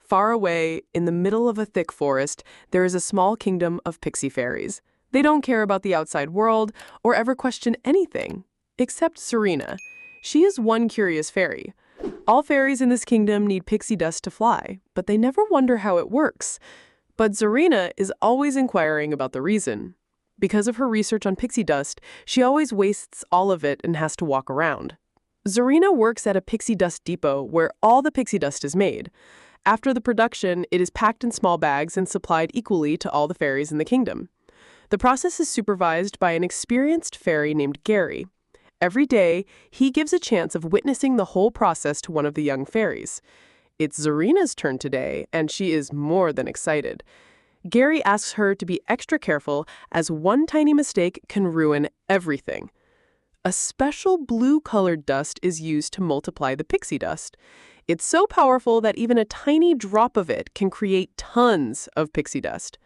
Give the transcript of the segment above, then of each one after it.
Far away, in the middle of a thick forest, there is a small kingdom of pixie fairies. They don't care about the outside world or ever question anything, except Serena. She is one curious fairy. All fairies in this kingdom need pixie dust to fly, but they never wonder how it works. But Zarina is always inquiring about the reason. Because of her research on pixie dust, she always wastes all of it and has to walk around. Zarina works at a pixie dust depot where all the pixie dust is made. After the production, it is packed in small bags and supplied equally to all the fairies in the kingdom. The process is supervised by an experienced fairy named Gary. Every day, he gives a chance of witnessing the whole process to one of the young fairies. It's Zarina's turn today, and she is more than excited. Gary asks her to be extra careful, as one tiny mistake can ruin everything. A special blue-colored dust is used to multiply the pixie dust. It's so powerful that even a tiny drop of it can create tons of pixie dust.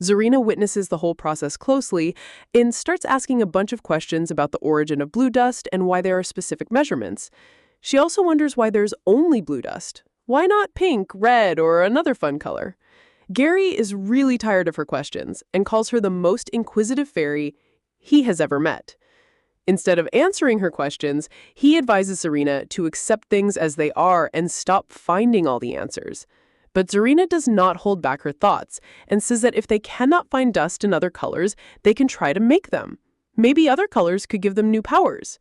Zarina witnesses the whole process closely and starts asking a bunch of questions about the origin of blue dust and why there are specific measurements. She also wonders why there's only blue dust. Why not pink, red, or another fun color? Gary is really tired of her questions and calls her the most inquisitive fairy he has ever met. Instead of answering her questions, he advises Zarina to accept things as they are and stop finding all the answers. But Zarina does not hold back her thoughts and says that if they cannot find dust in other colors, they can try to make them. Maybe other colors could give them new powers.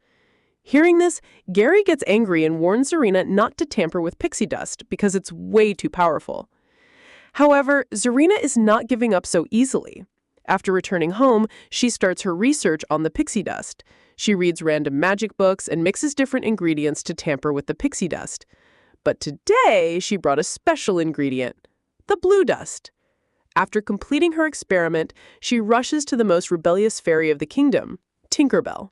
Hearing this, Gary gets angry and warns Zarina not to tamper with pixie dust because it's way too powerful. However, Zarina is not giving up so easily. After returning home, she starts her research on the pixie dust. She reads random magic books and mixes different ingredients to tamper with the pixie dust. But today, she brought a special ingredient, the blue dust. After completing her experiment, she rushes to the most rebellious fairy of the kingdom, Tinkerbell.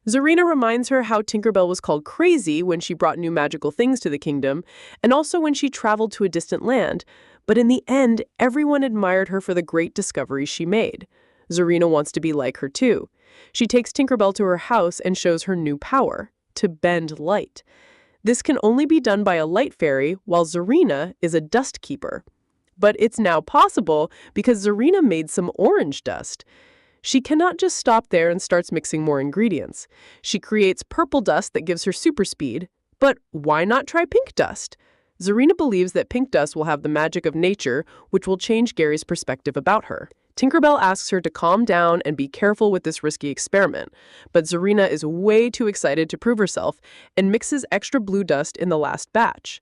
Zarina reminds her how Tinkerbell was called crazy when she brought new magical things to the kingdom, and also when she traveled to a distant land. But in the end, everyone admired her for the great discoveries she made. Zarina wants to be like her too. She takes Tinkerbell to her house and shows her new power, to bend light. This can only be done by a light fairy, while Zarina is a dust keeper. But it's now possible because Zarina made some orange dust. She cannot just stop there and starts mixing more ingredients. She creates purple dust that gives her super speed. But why not try pink dust? Zarina believes that pink dust will have the magic of nature, which will change Gary's perspective about her. Tinkerbell asks her to calm down and be careful with this risky experiment, but Zarina is way too excited to prove herself and mixes extra blue dust in the last batch.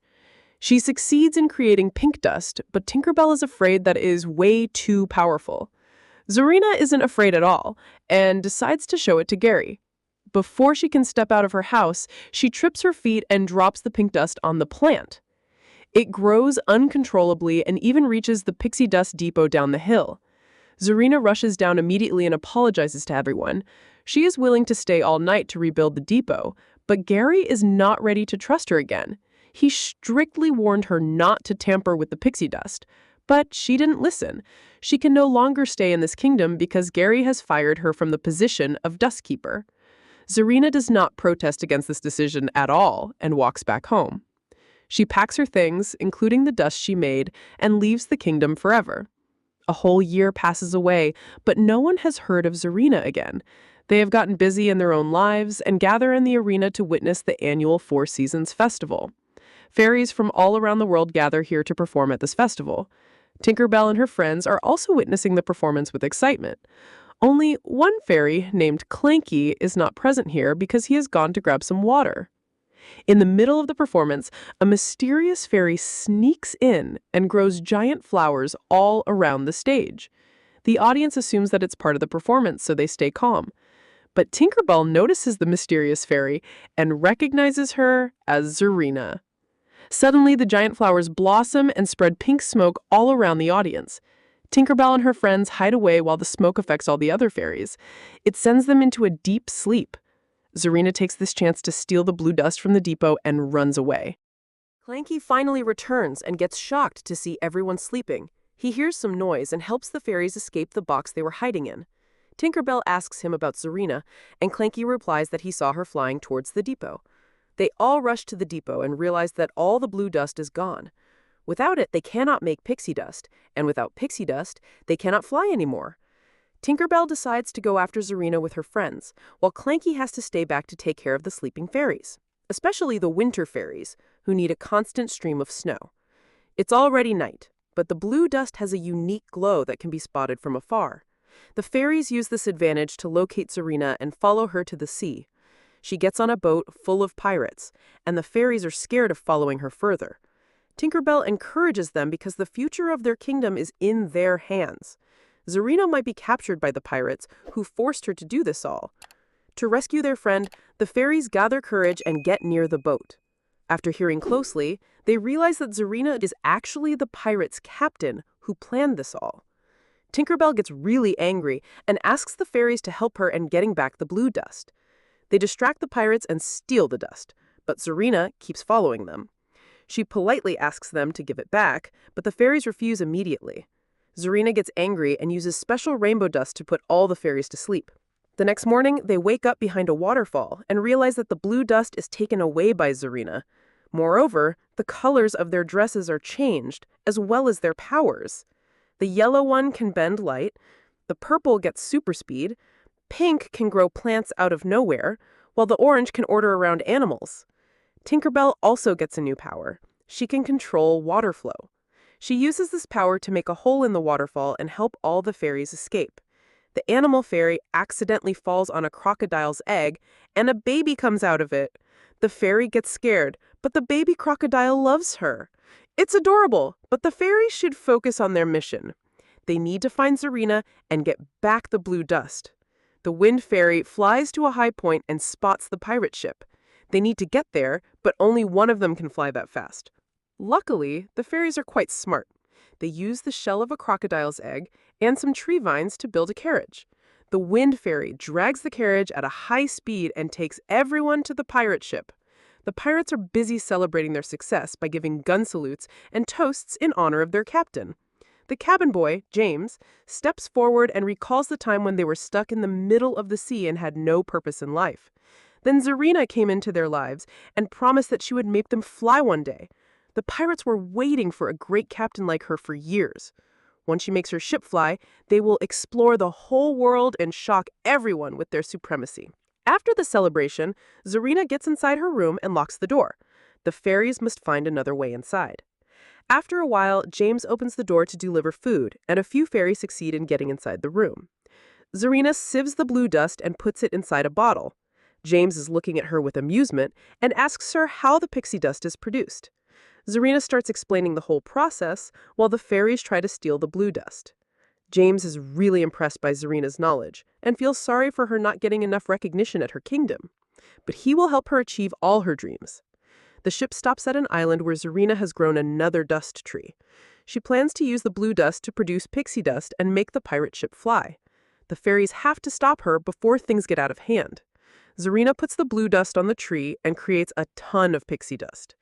She succeeds in creating pink dust, but Tinkerbell is afraid that it is way too powerful. Zarina isn't afraid at all and decides to show it to Gary. Before she can step out of her house, she trips her feet and drops the pink dust on the plant. It grows uncontrollably and even reaches the pixie dust depot down the hill. Zarina rushes down immediately and apologizes to everyone. She is willing to stay all night to rebuild the depot, but Gary is not ready to trust her again. He strictly warned her not to tamper with the pixie dust, but she didn't listen. She can no longer stay in this kingdom because Gary has fired her from the position of dust keeper. Zarina does not protest against this decision at all and walks back home. She packs her things, including the dust she made, and leaves the kingdom forever. A whole year passes away, but no one has heard of Zarina again. They have gotten busy in their own lives and gather in the arena to witness the annual Four Seasons Festival. Fairies from all around the world gather here to perform at this festival. Tinkerbell and her friends are also witnessing the performance with excitement. Only one fairy, named Clanky, is not present here because he has gone to grab some water. In the middle of the performance, a mysterious fairy sneaks in and grows giant flowers all around the stage. The audience assumes that it's part of the performance, so they stay calm. But Tinkerbell notices the mysterious fairy and recognizes her as Zarina. Suddenly, the giant flowers blossom and spread pink smoke all around the audience. Tinkerbell and her friends hide away while the smoke affects all the other fairies. It sends them into a deep sleep. Zarina takes this chance to steal the blue dust from the depot and runs away. Clanky finally returns and gets shocked to see everyone sleeping. He hears some noise and helps the fairies escape the box they were hiding in. Tinkerbell asks him about Zarina, and Clanky replies that he saw her flying towards the depot. They all rush to the depot and realize that all the blue dust is gone. Without it, they cannot make pixie dust, and without pixie dust, they cannot fly anymore. Tinkerbell decides to go after Zarina with her friends, while Clanky has to stay back to take care of the sleeping fairies, especially the winter fairies, who need a constant stream of snow. It's already night, but the blue dust has a unique glow that can be spotted from afar. The fairies use this advantage to locate Zarina and follow her to the sea. She gets on a boat full of pirates, and the fairies are scared of following her further. Tinkerbell encourages them because the future of their kingdom is in their hands. Zarina might be captured by the pirates, who forced her to do this all. To rescue their friend, the fairies gather courage and get near the boat. After hearing closely, they realize that Zarina is actually the pirates' captain who planned this all. Tinkerbell gets really angry and asks the fairies to help her in getting back the blue dust. They distract the pirates and steal the dust, but Zarina keeps following them. She politely asks them to give it back, but the fairies refuse immediately. Zarina gets angry and uses special rainbow dust to put all the fairies to sleep. The next morning, they wake up behind a waterfall and realize that the blue dust is taken away by Zarina. Moreover, the colors of their dresses are changed, as well as their powers. The yellow one can bend light, the purple gets super speed, pink can grow plants out of nowhere, while the orange can order around animals. Tinkerbell also gets a new power. She can control water flow. She uses this power to make a hole in the waterfall and help all the fairies escape. The animal fairy accidentally falls on a crocodile's egg, and a baby comes out of it. The fairy gets scared, but the baby crocodile loves her. It's adorable, but the fairies should focus on their mission. They need to find Zarina and get back the blue dust. The wind fairy flies to a high point and spots the pirate ship. They need to get there, but only one of them can fly that fast. Luckily, the fairies are quite smart. They use the shell of a crocodile's egg and some tree vines to build a carriage. The wind fairy drags the carriage at a high speed and takes everyone to the pirate ship. The pirates are busy celebrating their success by giving gun salutes and toasts in honor of their captain. The cabin boy, James, steps forward and recalls the time when they were stuck in the middle of the sea and had no purpose in life. Then Zarina came into their lives and promised that she would make them fly one day. The pirates were waiting for a great captain like her for years. Once she makes her ship fly, they will explore the whole world and shock everyone with their supremacy. After the celebration, Zarina gets inside her room and locks the door. The fairies must find another way inside. After a while, James opens the door to deliver food, and a few fairies succeed in getting inside the room. Zarina sieves the blue dust and puts it inside a bottle. James is looking at her with amusement and asks her how the pixie dust is produced. Zarina starts explaining the whole process while the fairies try to steal the blue dust. James is really impressed by Zarina's knowledge and feels sorry for her not getting enough recognition at her kingdom. But he will help her achieve all her dreams. The ship stops at an island where Zarina has grown another dust tree. She plans to use the blue dust to produce pixie dust and make the pirate ship fly. The fairies have to stop her before things get out of hand. Zarina puts the blue dust on the tree and creates a ton of pixie dust.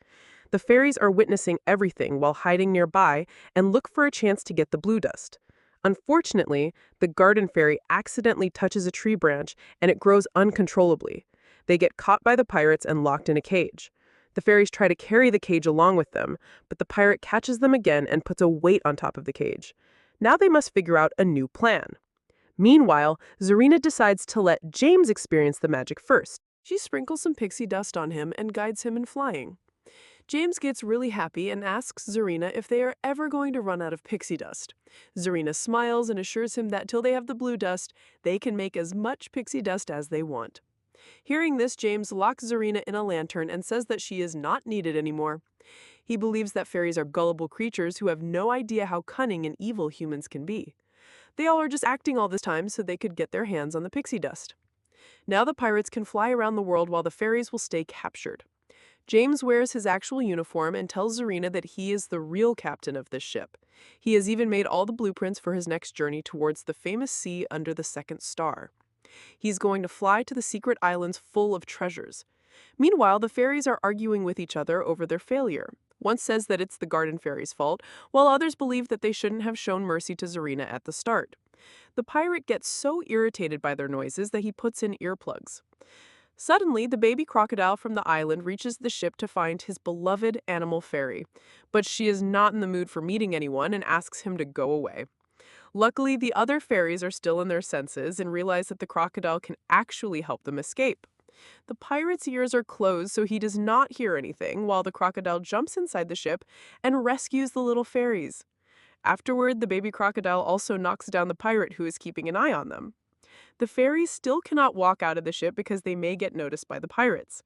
The fairies are witnessing everything while hiding nearby and look for a chance to get the blue dust. Unfortunately, the garden fairy accidentally touches a tree branch and it grows uncontrollably. They get caught by the pirates and locked in a cage. The fairies try to carry the cage along with them, but the pirate catches them again and puts a weight on top of the cage. Now they must figure out a new plan. Meanwhile, Zarina decides to let James experience the magic first. She sprinkles some pixie dust on him and guides him in flying. James gets really happy and asks Zarina if they are ever going to run out of pixie dust. Zarina smiles and assures him that till they have the blue dust, they can make as much pixie dust as they want. Hearing this, James locks Zarina in a lantern and says that she is not needed anymore. He believes that fairies are gullible creatures who have no idea how cunning and evil humans can be. They all are just acting all this time so they could get their hands on the pixie dust. Now the pirates can fly around the world while the fairies will stay captured. James wears his actual uniform and tells Zarina that he is the real captain of this ship. He has even made all the blueprints for his next journey towards the famous sea under the second star. He's going to fly to the secret islands full of treasures. Meanwhile, the fairies are arguing with each other over their failure. One says that it's the garden fairy's fault, while others believe that they shouldn't have shown mercy to Zarina at the start. The pirate gets so irritated by their noises that he puts in earplugs. Suddenly, the baby crocodile from the island reaches the ship to find his beloved animal fairy. But she is not in the mood for meeting anyone and asks him to go away. Luckily, the other fairies are still in their senses and realize that the crocodile can actually help them escape. The pirate's ears are closed so he does not hear anything, while the crocodile jumps inside the ship and rescues the little fairies. Afterward, the baby crocodile also knocks down the pirate who is keeping an eye on them. The fairies still cannot walk out of the ship because they may get noticed by the pirates.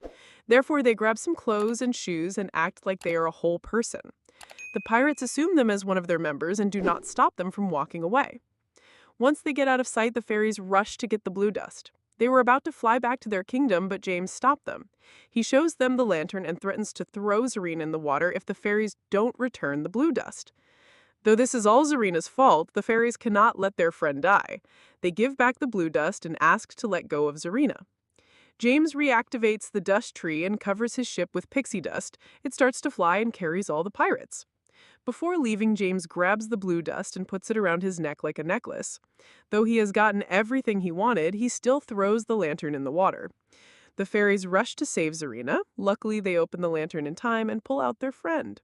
Therefore, they grab some clothes and shoes and act like they are a whole person. The pirates assume them as one of their members and do not stop them from walking away. Once they get out of sight, the fairies rush to get the blue dust. They were about to fly back to their kingdom, but James stopped them. He shows them the lantern and threatens to throw Zarina in the water if the fairies don't return the blue dust. Though this is all Zarina's fault, the fairies cannot let their friend die. They give back the blue dust and ask to let go of Zarina. James reactivates the dust tree and covers his ship with pixie dust. It starts to fly and carries all the pirates. Before leaving, James grabs the blue dust and puts it around his neck like a necklace. Though he has gotten everything he wanted, he still throws the lantern in the water. The fairies rush to save Zarina. Luckily, they open the lantern in time and pull out their friend.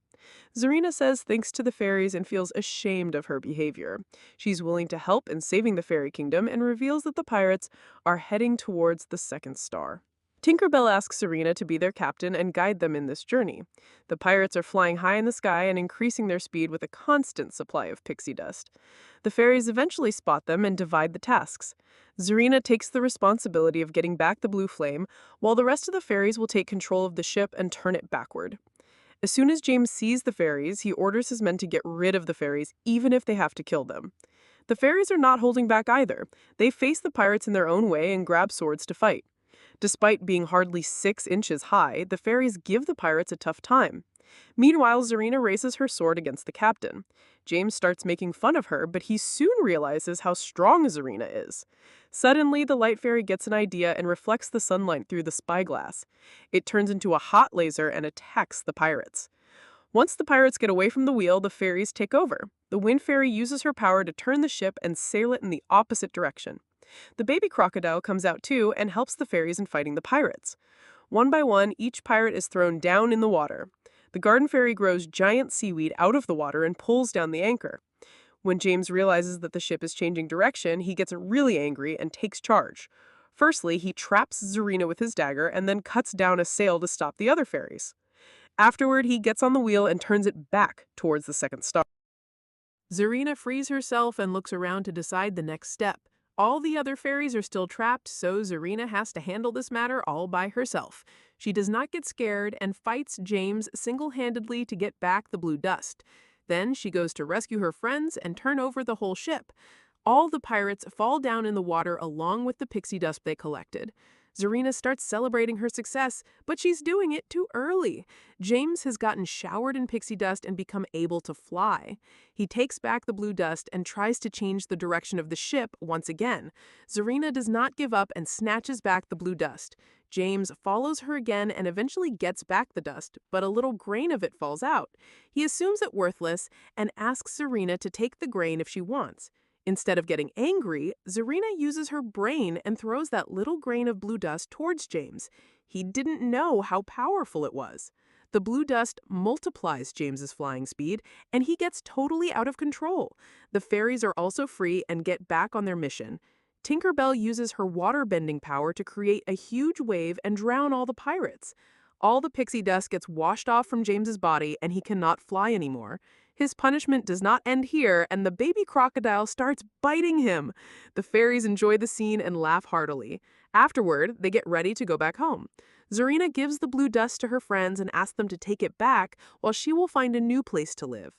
Zarina says thanks to the fairies and feels ashamed of her behavior. She's willing to help in saving the fairy kingdom and reveals that the pirates are heading towards the second star. Tinkerbell asks Zarina to be their captain and guide them in this journey. The pirates are flying high in the sky and increasing their speed with a constant supply of pixie dust. The fairies eventually spot them and divide the tasks. Zarina takes the responsibility of getting back the blue flame, while the rest of the fairies will take control of the ship and turn it backward. As soon as James sees the fairies, he orders his men to get rid of the fairies, even if they have to kill them. The fairies are not holding back either. They face the pirates in their own way and grab swords to fight. Despite being hardly 6 inches high, the fairies give the pirates a tough time. Meanwhile, Zarina raises her sword against the captain. James starts making fun of her, but he soon realizes how strong Zarina is. Suddenly, the light fairy gets an idea and reflects the sunlight through the spyglass. It turns into a hot laser and attacks the pirates. Once the pirates get away from the wheel, the fairies take over. The wind fairy uses her power to turn the ship and sail it in the opposite direction. The baby crocodile comes out too and helps the fairies in fighting the pirates. One by one, each pirate is thrown down in the water. The garden fairy grows giant seaweed out of the water and pulls down the anchor. When James realizes that the ship is changing direction, he gets really angry and takes charge. Firstly, he traps Zarina with his dagger and then cuts down a sail to stop the other fairies. Afterward, he gets on the wheel and turns it back towards the second star. Zarina frees herself and looks around to decide the next step. All the other fairies are still trapped, so Zarina has to handle this matter all by herself. She does not get scared and fights James single-handedly to get back the blue dust. Then she goes to rescue her friends and turn over the whole ship. All the pirates fall down in the water along with the pixie dust they collected. Zarina starts celebrating her success, but she's doing it too early. James has gotten showered in pixie dust and become able to fly. He takes back the blue dust and tries to change the direction of the ship once again. Zarina does not give up and snatches back the blue dust. James follows her again and eventually gets back the dust, but a little grain of it falls out. He assumes it worthless and asks Zarina to take the grain if she wants. Instead of getting angry, Zarina uses her brain and throws that little grain of blue dust towards James. He didn't know how powerful it was. The blue dust multiplies James's flying speed, and he gets totally out of control. The fairies are also free and get back on their mission. Tinkerbell uses her water-bending power to create a huge wave and drown all the pirates. All the pixie dust gets washed off from James's body, and he cannot fly anymore. His punishment does not end here, and the baby crocodile starts biting him. The fairies enjoy the scene and laugh heartily. Afterward, they get ready to go back home. Zarina gives the blue dust to her friends and asks them to take it back while she will find a new place to live.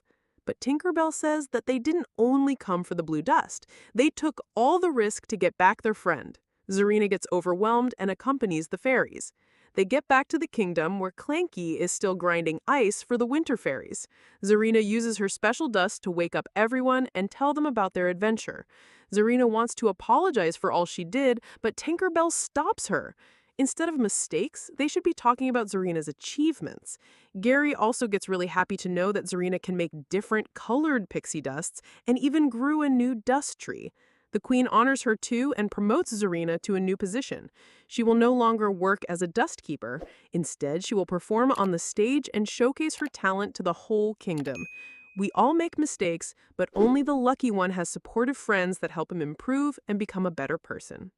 But Tinkerbell says that they didn't only come for the blue dust. They took all the risk to get back their friend. Zarina gets overwhelmed and accompanies the fairies. They get back to the kingdom where Clanky is still grinding ice for the winter fairies. Zarina uses her special dust to wake up everyone and tell them about their adventure. Zarina wants to apologize for all she did, but Tinkerbell stops her. Instead of mistakes, they should be talking about Zarina's achievements. Gary also gets really happy to know that Zarina can make different colored pixie dusts and even grew a new dust tree. The queen honors her too and promotes Zarina to a new position. She will no longer work as a dust keeper. Instead, she will perform on the stage and showcase her talent to the whole kingdom. We all make mistakes, but only the lucky one has supportive friends that help him improve and become a better person.